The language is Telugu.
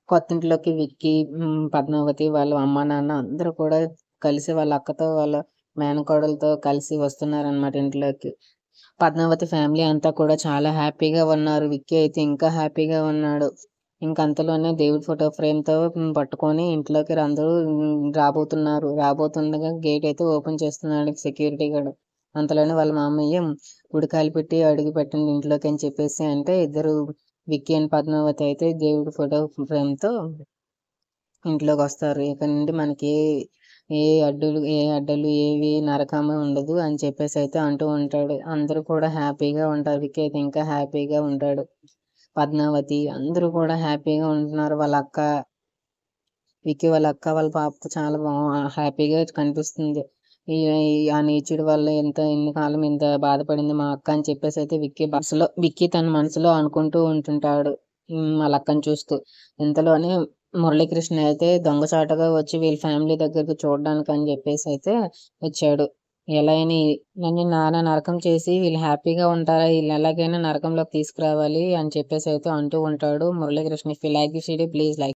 కొత్తింట్లోకి విక్కీ, పద్మావతి వాళ్ళ అమ్మా, నాన్న అందరూ కూడా కలిసి వాళ్ళ అక్కతో, వాళ్ళ మేనకోడలతో కలిసి వస్తున్నారనమాట ఇంట్లోకి. పద్మావతి ఫ్యామిలీ అంతా కూడా చాలా హ్యాపీగా ఉన్నారు. విక్కీ అయితే ఇంకా హ్యాపీగా ఉన్నాడు. అంతలోనే దేవుడి ఫోటో ఫ్రేమ్‌తో పట్టుకొని ఇంట్లోకి అందరూ రాబోతున్నారు. రాబోతుండగా గేట్ అయితే ఓపెన్ చేస్తున్నాడు సెక్యూరిటీ గార్డ్. అంతలోనే వాళ్ళ మామయ్య ఉడకాయలు పెట్టి అడుగు పెట్టండి ఇంట్లోకి అని చెప్పేసి అంటే ఇద్దరు విక్కీ అండ్ పద్మావతి అయితే దేవుడి ఫోటో ఫ్రేమ్‌తో ఇంట్లోకొస్తారు. ఇక నుండి మనకి ఏ అడ్డలు ఏవి నరకము ఉండదు అని చెప్పేసి అయితే అంటూ ఉంటాడు. అందరూ కూడా హ్యాపీగా ఉంటారు. విక్కీ అయితే ఇంకా హ్యాపీగా ఉంటాడు. పద్మావతి అందరూ కూడా హ్యాపీగా ఉంటున్నారు. విక్కీ వాళ్ళ అక్క వాళ్ళ పాపతో చాలా హ్యాపీగా కనిపిస్తుంది. ఈ ఆ నీచుడి వల్ల ఇన్ని కాలం ఇంత బాధపడింది మా అక్క అని చెప్పేసి అయితే విక్కీ తన మనసులో అనుకుంటూ ఉంటుంటాడు. వాళ్ళ అక్కని చూస్తూ. ఇంతలోనే మురళీకృష్ణ అయితే దొంగచాటుగా వచ్చి వీళ్ళ ఫ్యామిలీ దగ్గరికి చూడడానికి అని చెప్పేసి అయితే వచ్చాడు. ఎలా అయినా నన్ను నానా నరకం చేసి వీళ్ళు హ్యాపీగా ఉంటారా? వీళ్ళని ఎలాగైనా నరకంలోకి తీసుకురావాలి అని చెప్పేసి అయితే అంటూ ఉంటాడు. Muralikrishna, if you like this video please like